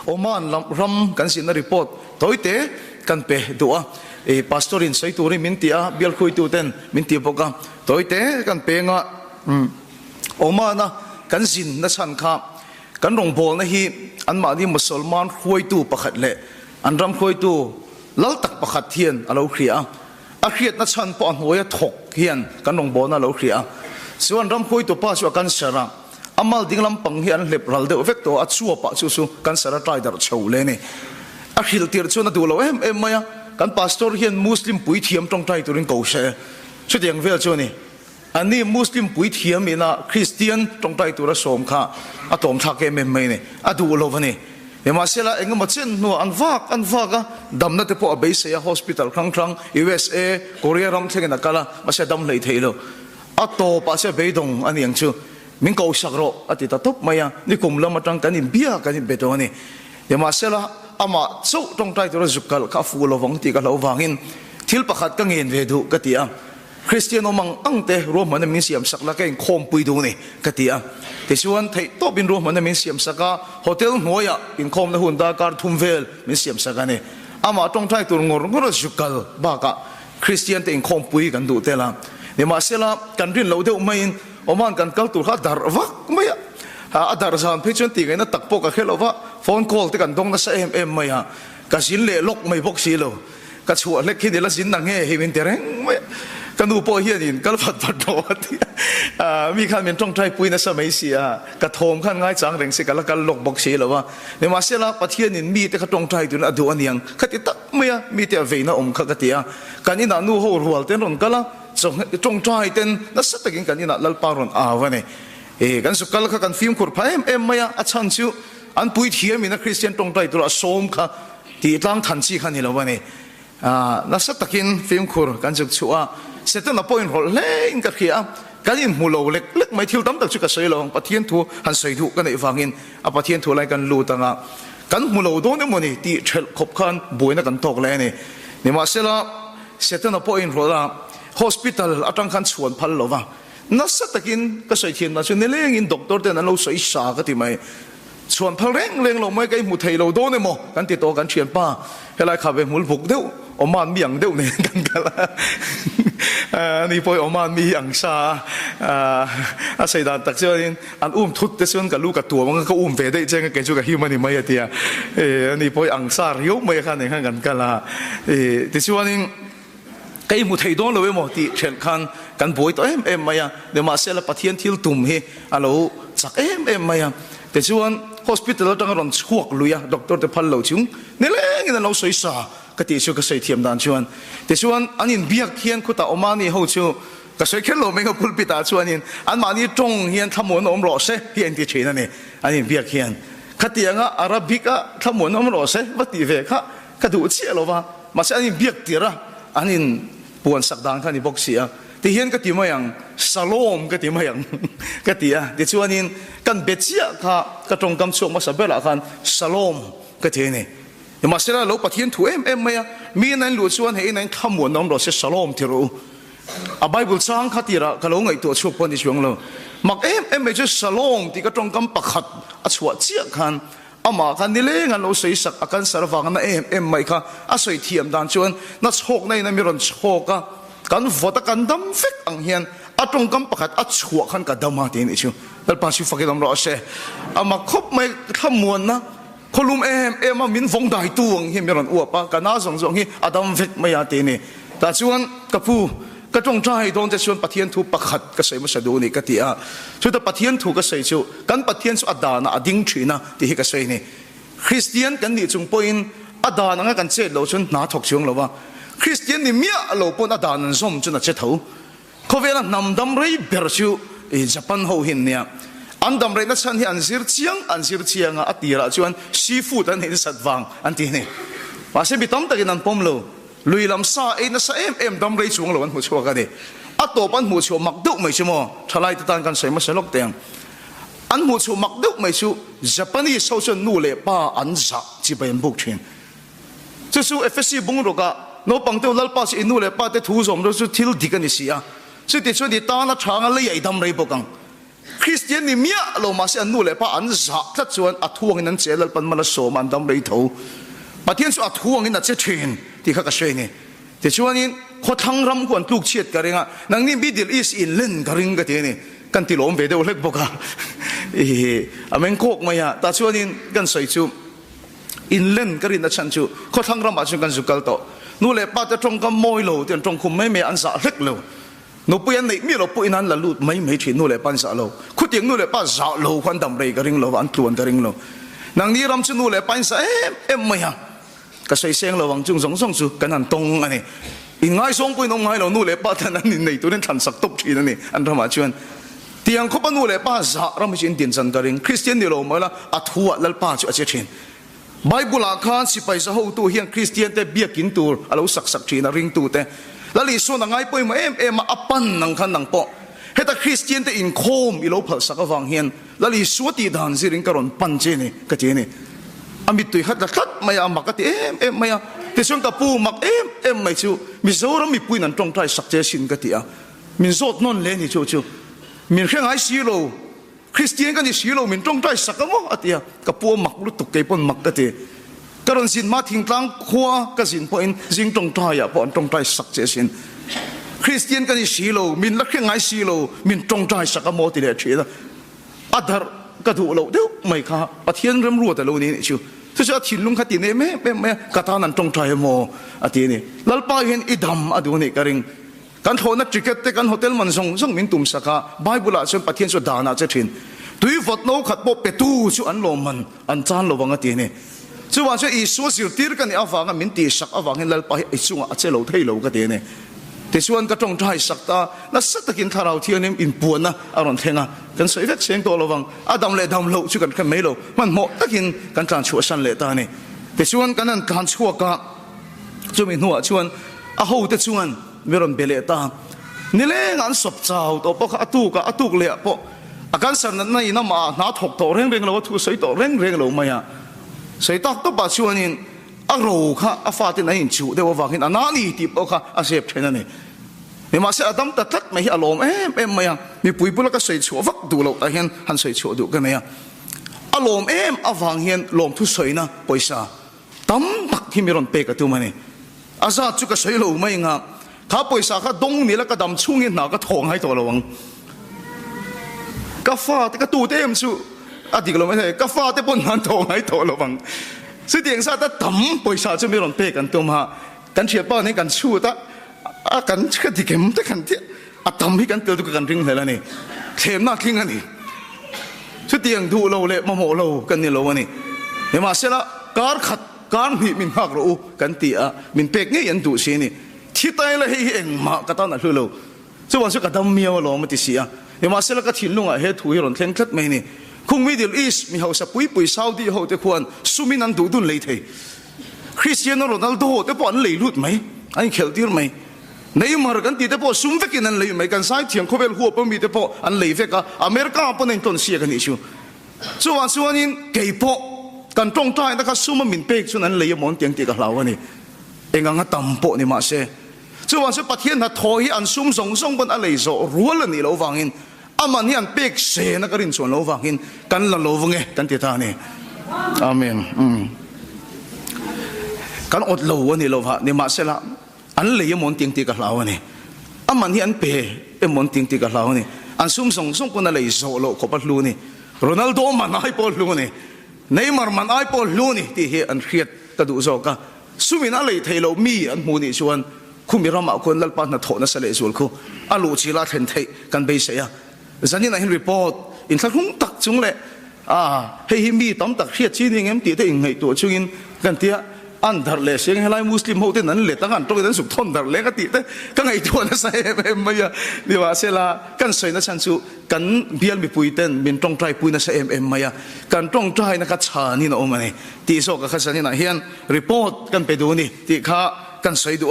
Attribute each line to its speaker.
Speaker 1: Oman ram kan sin na report toite kan pe dua pastorin sai turi mintia bial khoi tu ten minti boka toite kan pe nga Omana kan sin na san kha kan rong bol na hi an ma ni musulman khoi tu pakhat le an ram khoi tu lal tak pakhat hian alo khria a khiat na chan po an hoya thok hian kan rong bol na lo khria suan ram khoi tu pa su kan sara amal dinglam pang hian lep ral de vek to achua pa chu su kan sara trai dar chho le ne a khil tir chu na du lo em maya kan pastor hian muslim pui thiam tong trai turin ko she chu deng vel chu ni ani muslim pui thiam ina christian tong trai tur som kha atom tha ke mem mai ne adu lo bani ema sela engam chen no anwak a damna te po abei se hospital khang USA Korea ram thengena kala mase dam lei theilo ato pa se beidong ani ang chu min ko sakro ati ta top maya ni kumla matang kanin bia kanin betoni ema sela ama chu tong trai tur zukal ka fu lo wang ti ka lo wangin thil pakhat ka ngen ve du katia Christian omang angte Roman min siam sakla kain khom pui du ni katia tesuan thei to bin Roman min siam saka hotel noya in khom na hun da kar thumvel min siam saka ni ama tong trai tur ngor zukal ba ka Christian te in khom pui kan du te la ni ma sela kan rin lo de umain oman kan kal tur kha dar wak maya adar zan phechon ti gaina takpo ka khelova phone call te kan dong na sa maya ka sin le lok mai bok si lo ka chua le khi de la sin na nge he win tereng maya kan du po hian in kal phat do ti mi khan men tong trai pui na sa mai sia ka thom khan ngai chang reng se kala kal lok bok si lo wa ne ma sela pathian in mi te kha tong trai tu na du aniang khati tak maya mi te veina kha ka tia kan ina nu ho rual ten ron kala tong trai ten na sa takin kan ina lal paron awane kan su kal kha kan film khur phaim maya achan chu an pui thiam ina Christian tong trai tu a som kha ti tlang than chi khan ni lo wane na sa takin film khur kan juk chua setan a point hol le in ka khia kan in mulo lek mai thil tam tak chu ka sei lo pathian thu han sei thu kan ei wangin a pathian thu lai kan lu tanga kan mulo do ne moni ti thel khop khan boina kan tok le ni ma sela setan a point hola hospital atang khan chuan phal lo wa na sa takin ka sei thian na chu ne leng in doctor ten an lo sei sa ka ti mai chuan phal reng lo mai kai mu thei lo do ne mo kan ti to kan thian pa helai kha ve mul buk deu oman mi ang deu ne kan kala ni poi oman mi ang sa a sei dan tak chuan an thut te chuan ka lu ka tu mang ka ve dei cheng ka chu ka himan ni mai atia ni poi ang sa riu mai khan ne kan kala ti chuan cái một thầy đó là một tí chuyện khan căn bồi to em maya để mà sẽ là patient thiếu tùm he alo chắc em maya để cho hospital đang còn chuộc lui à doctor để phal lâu chúng nên là người ta lâu soi sa cái tí số cái soi thiểm đàn chuan để cho anh in biếc hiền khu ta omani hậu chu cái soi khéo mình có pulpit à chuan anh mà ni trong hiền tham muốn ông rõ sẽ hiền thì chuyện này anh in biếc hiền cái tiếng á Arabic á tham muốn ông rõ sẽ bắt đi về cái đủ chia lo va mà sẽ anh in biếc tiệt ra anh in buồn sắc đàn khăn đi bốc xia thì hiện cái tiếng mày salom cái tiếng mày cái tiếng thì cho anh căn biệt chia cái trong cam chuộc mà sắp bela khăn salom cái tiếng này nhưng mà sẽ là lúc bắt hiện thủ em mày mi nên lùi cho anh hay nên tham muốn ông đó sẽ salom thì rồi à Bible trang khát tira cái lúc ngày tuổi chuộc bọn đi xuống rồi mặc em mày chứ salom thì cái trong cam bạc khát à chuộc chia khăn ama kan nile ngan lo sei sak akan sarwang na em mai kha a soi thiam dan chuan na chhok nei na miron chhoka kan vota kan dam fek ang hian atong kam pakhat a chhuak khan ka dama tin ichu dal pa si fakidam ro se ama khop mai thamuan na kholum em a min vong dai tuang hi miron uapa kana zong hi adam vek mai ate ni ta chuan kapu cái trong trai don te chuan pathian thu pakhat ka sei ma sadu ni ka ti a chu ta pathian thu ka sei chu kan pathian chu adana ading thina ti hi ka sei ni Christian kan ni chung point adana nga kan che lo chun na thok chung lo wa Christian ni mia lo pon adana som chu na che tho khovela nam dam rei ber chu Japan ho hin nia an dam rei na chan hi an sir chiang a atira chuan seafood an hin satwang an ti ni wa se bitam takin an pom lo lui lam sa na sa em dam rei chung lo an hu chua ka de atop an hu chu mak duk mai chumo thalai tan kan sei ma selok teng an hu chu mak duk mai chu Japanese social nu le pa an za chi ben buk thin chu su FSC bung ro ka no pang te lal pa si nu le pa te thu zom ro chu thil dik ani sia chu ti chu di ta na thang le ai dam rei bokang Christian ni mia lo ma se anu le pa an za ta chuan a thuang in an chelal pan mala so man dam lei tho pathian chu a thuang in a che thin ti kha ka shei ni ti chuan in kho thang ram kon tluk chiat ka renga nang ni Middle East in len ka ring ka ti ni kan ti lom ve de lek boka amen kok maya ta chuan in kan sei chu in len ka rin a chan chu kho thang ram a chu kan zukal to nu le pa ta trong ka moi lo tian trong khum me an za lek lo no puyan nei mi lo puin an la lut mai thin nu le pan sa lo khu tiang nu le pa za lo khan dam rei ka ring lo an tuan ka ring lo nang ni ram chu nu le pan sa em maya ka sei seng lo wang chung song song chu kan an tong ani in ngai song pui nong ngai lo nu le pa tan an nei tu nen than sak top thin ani an rama chuan tiang kho pa nu le pa za ram chin tin chan ka ring Christian ni lo mai la a thuwa lal pa chu a che thin Bible a khan si pai sa ho tu hian Christian te biakin tur alo sak thin a ring tu te lali so na ngai poi ma em apan nang khan nang po heta Christian te in khom i lo phal sak awang hian lali so ti dan siring karon pan che ni ka che ni amit tui khat tat maya makati em maya te song ka pu mak em mai chu mi zoram mi puin an tong trai sak che sin ka ti a min zot non le ni chu min kheng ai si lo Christian kan ni si lo min tong trai sak mo atia ka pu mak lu tuk ke pon mak ka ti karon sin ma thing tlang khwa ka sin po in jing tong trai ya pon tong trai sak che sin Christian kan ni si lo min la kheng ai si lo min tong trai sak mo ti le thida adhar ka thu lo deu mai kha pathian ram ru ta lo ni chu tu sa thin lung khati ne me ka ta nan tong trai mo ati ni lalpa hin idam adu ni karing kan thona ticket te kan hotel man song min tum saka Bible a chen pathian so dana che thin tui vot no khat po pe tu chu an lo man an chan lo wanga ti ni chu wa che i so sir tir kan awanga min ti sak awang hin lalpa i chunga a che lo thei lo ka ti ni te suan ka tong trai sakta na satakin tharau thianim in puana aron thenga kan sei vek seng to lowang adam le dam lo chu kan kha melo man mo takin kan tran chu san le ta ni te suan kan an kan chua ka chumi nuwa chuan a ho te chuan meron bele ta nile ngan sop chau to po kha atuk le po akan san na ina ma na thok to reng lo thu sei to reng lo maya sei tak to ba chuan in a ro kha a fa te na in chu de wa wangin anani ti po kha a sep thena ni mi ma se adam ta tat mai alom em maya mi pui pula ka sei chu vak du lo ta hian han sei chu du ka maya alom awang hian lom thu sei na poisa tam tak hi mi ron pe ka tu mani aza chu ka sei lo mai nga kha poisa kha dong ni la ka dam chungin na ka thong hai to lawang ka fa te ka tu te em chu adik lo mai ka fa te pon nan thong hai to lawang sự tiếng sa ta tắm bồi sa cho mấy lần peกันตัวมากันเชียร์ป้าในกันชูตะกันเชื่อที่เข็มตะกันที่ตำให้กันเตือนตัวกันริงเลยละนี่เข็มมากทิ้งอันนี้sự tiếngดูเราเลยมาโมเรากันนี่เราวันนี้เดี๋ยวมาเสร็จละการขัดการมีมินหักเรากันตีมินเป็กเนี่ยยันดูสินี่ที่ตายเลยให้เองมากระตันนั่นคือเราส่วนสุดกระตันเมียวเราไม่ติดเสียเดี๋ยวมาเสร็จละก็ทิ้งลงเฮ็ดถุยหล่นเท่งคลัดไม่นี่คงMiddle Eastมีเขาสับปุยซาวดีเขาจะควรสุมินันดูดุนเลยทีคริสเตียโนโรนัลโดแต่พออันเลยลุดไหมอันเขลตีร์ไหมในมาร์กันตีแต่พอซุ่มเฟกินันเลยไหมกันสายเทียงเขาเป็นหัวปมีแต่พออันเลยเฟกอะอเมริกาปนในต้นเสียกันนี่ชูส่วนนี้เกี่ยพอกันตรงใจนะครับซุ่มมินเป็กส่วนนั้นเลยมองเตียงตีกับเราวันนี้เองงั้นตั้มโปนี่มาเซ่ส่วนประเทศนั้นถอยอันซุ่มส่งบนอะไรโซ่รัวเลยนี่เราฟังอินอามันนี่อันเป็กเสนักเรียนส่วนเราฟังอินกันละเราฟังเงกันติดตานี่อาเมนกันอดเราวันนี้เราฟังนี่มาเสละอันเลยมองเตียงตีกับเราวันนี้อามันนี่อันเป็กมองเตียงตีกับเราวันนี้อันซุ่มส่งบนอะไรโซ่เราขบลูนี่โรนัลโดมันไอ้บอลลูนี่เนย์มาร์มันไอ้บอลลูนี่ที่เฮอันเครียดกระดูกโซกะสุมินาเลยเทโลมีอันมูนี่ชวนคุณมีรำเอาคนลัลปานนัทโถนัสเลส่วนคุณอาลูจิลาเทนเทกันไปเสียจันนี่นายเห็นรีพอร์ตอินทักหุ่งตักจุงเลยเฮ้ยมีตั้มตักเครียดชี้นี่เงี้ยตีแต่ยังไงตัวช่วงกันเตี้ยอันดาร์เลเสียงให้ไล่มุสลิมเขาเต้นนั้นเลยตั้งอันตรงนั้นสุดทนดาร์เลก็ตีแต่ก็ไงตัวนั้นใส่ไม่ยาดีว่าเสละกันใส่นั่นฉันสู้กันเบียร์มีปุยเต้นเป็นตรงใจปุยนั่นใส่ไม่ยากันตรงใจนักชานี่นะโอ้มันนี่ตีโซกับข้าฉันนี่นะเห็นรีพอร์ตกันไปดูนี่ตีข้ากันใส่ดู